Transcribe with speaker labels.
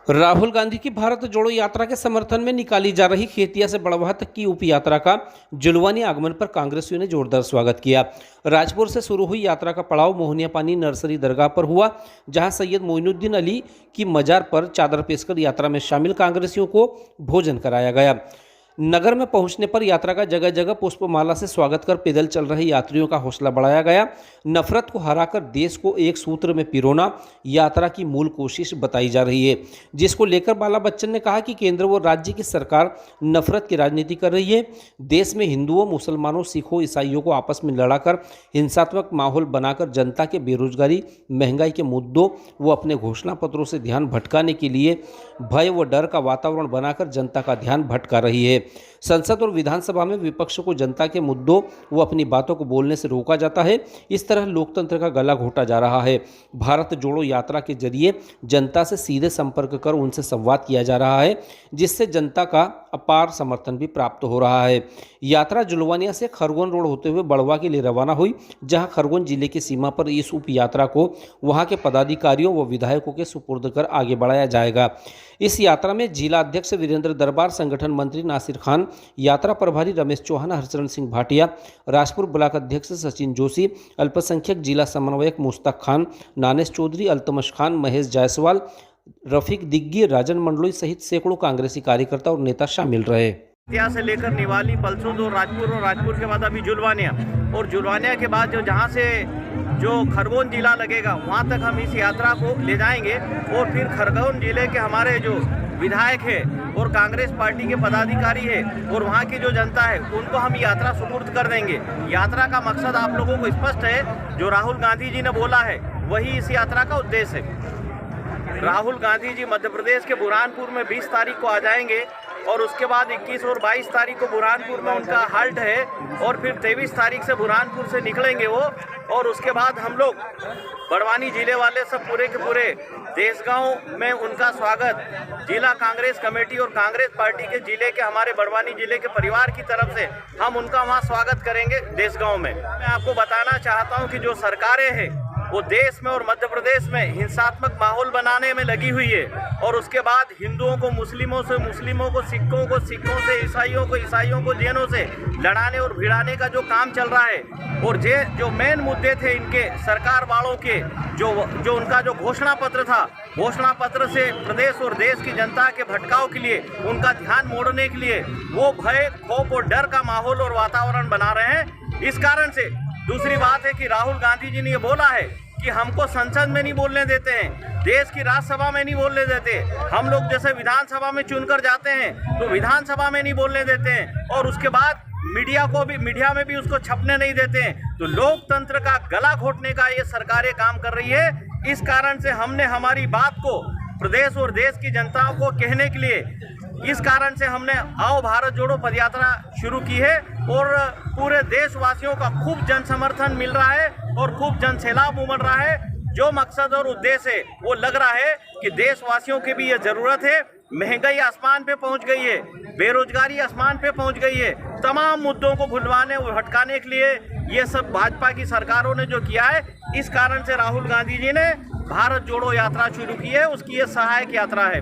Speaker 1: राहुल गांधी की भारत जोड़ो यात्रा के समर्थन में निकाली जा रही खेतिया से बड़वाह तक की उप यात्रा का जुलवानी आगमन पर कांग्रेसियों ने जोरदार स्वागत किया। राजपुर से शुरू हुई यात्रा का पड़ाव मोहनिया पानी नर्सरी दरगाह पर हुआ, जहां सैयद मोइनुद्दीन अली की मजार पर चादर पेश कर यात्रा में शामिल कांग्रेसियों को भोजन कराया गया। नगर में पहुंचने पर यात्रा का जगह जगह पुष्पमाला से स्वागत कर पैदल चल रहे यात्रियों का हौसला बढ़ाया गया। नफरत को हराकर देश को एक सूत्र में पिरोना यात्रा की मूल कोशिश बताई जा रही है, जिसको लेकर बाला बच्चन ने कहा कि केंद्र व राज्य की सरकार नफरत की राजनीति कर रही है। देश में हिंदुओं, मुसलमानों, सिखों, ईसाइयों को आपस में लड़ाकर हिंसात्मक माहौल बनाकर जनता के बेरोजगारी, महंगाई के मुद्दों व अपने घोषणा पत्रों से ध्यान भटकाने के लिए भय व डर का वातावरण बनाकर जनता का ध्यान भटका रही है। संसद और विधानसभा में विपक्ष को जनता के मुद्दों व अपनी बातों को बोलने से रोका जाता है। इस तरह लोकतंत्र का गला घोटा जा रहा है। भारत जोड़ो यात्रा के जरिए जनता से सीधे संपर्क कर उनसे संवाद किया जा रहा है, जिससे जनता का अपार समर्थन भी प्राप्त हो रहा है। यात्रा जुलवानिया से खरगोन रोड होते हुए बड़वा के लिए रवाना हुई, जहां खरगोन जिले की सीमा पर इस उप यात्रा को वहां के पदाधिकारियों व विधायकों के सुपुर्द कर आगे बढ़ाया जाएगा। इस यात्रा में जिला अध्यक्ष वीरेंद्र दरबार, संगठन मंत्री नासिर खान, यात्रा प्रभारी रमेश चौहान, हरचरण सिंह भाटिया, राजपुर ब्लॉक अध्यक्ष सचिन जोशी, अल्पसंख्यक जिला समन्वयक मुश्ताक खान, नानेश चौधरी, अल्तमश खान, महेश जायसवाल, रफीक दिग्गी, राजन मंडलोई सहित सैकड़ों कांग्रेसी कार्यकर्ता और नेता शामिल रहे।
Speaker 2: से लेकर निवाली, पलसोद और राजपुर के बाद अभी जुलवानिया, और जुलवानिया के बाद जहाँ से जो खरगोन जिला लगेगा वहाँ तक हम इस यात्रा को ले जाएंगे। और फिर खरगोन जिले के हमारे जो विधायक है और कांग्रेस पार्टी के पदाधिकारी है और वहाँ की जो जनता है उनको हम यात्रा सुपुर्द कर देंगे। यात्रा का मकसद आप लोगों को स्पष्ट है, जो राहुल गांधी जी ने बोला है वही इस यात्रा का उद्देश्य है। राहुल गांधी जी मध्य प्रदेश के बुरहानपुर में 20 तारीख को आ जाएंगे और उसके बाद 21 और 22 तारीख को बुरहानपुर में उनका हाल्ट है, और फिर 23 तारीख से बुरहानपुर से निकलेंगे वो। और उसके बाद हम लोग बड़वानी जिले वाले सब पूरे के पूरे देसगांव में उनका स्वागत जिला कांग्रेस कमेटी और कांग्रेस पार्टी के जिले के हमारे बड़वानी जिले के परिवार की तरफ से हम उनका वहाँ स्वागत करेंगे देसगांव में। मैं आपको बताना चाहता हूँ कि जो सरकारें हैं वो देश में और मध्य प्रदेश में हिंसात्मक माहौल बनाने में लगी हुई है, और उसके बाद हिंदुओं को मुस्लिमों से, मुस्लिमों को सिखों से, ईसाइयों को जैनों से लड़ाने और भिड़ाने का जो काम चल रहा है। और जो मेन मुद्दे थे इनके सरकार वालों के, जो उनका जो घोषणा पत्र था, घोषणा पत्र से प्रदेश और देश की जनता के भटकाव के लिए, उनका ध्यान मोड़ने के लिए वो भय, खौफ और डर का माहौल और वातावरण बना रहे हैं। इस कारण से दूसरी बात है कि राहुल गांधी जी ने ये बोला है कि हमको संसद में नहीं बोलने देते हैं, देश की राज्यसभा में नहीं बोलने देते। हम लोग जैसे विधानसभा में चुनकर जाते हैं तो विधानसभा में नहीं बोलने देते हैं, और उसके बाद मीडिया में भी उसको छपने नहीं देते हैं। तो लोकतंत्र का गला घोटने का ये सरकारें काम कर रही है। इस कारण से हमने हमारी बात को प्रदेश और देश की जनता को कहने के लिए, इस कारण से हमने आओ भारत जोड़ो पदयात्रा शुरू की है, और पूरे देशवासियों का खूब जन समर्थन मिल रहा है और खूब जन सैलाब उमड़ रहा है। जो मकसद और उद्देश्य है वो लग रहा है कि देशवासियों की भी ये जरूरत है। महंगाई आसमान पे पहुंच गई है, बेरोजगारी आसमान पे पहुंच गई है। तमाम मुद्दों को भुलवाने और हटकाने के लिए ये सब भाजपा की सरकारों ने जो किया है, इस कारण से राहुल गांधी जी ने भारत जोड़ो यात्रा शुरू की है। उसकी ये सहायक यात्रा है।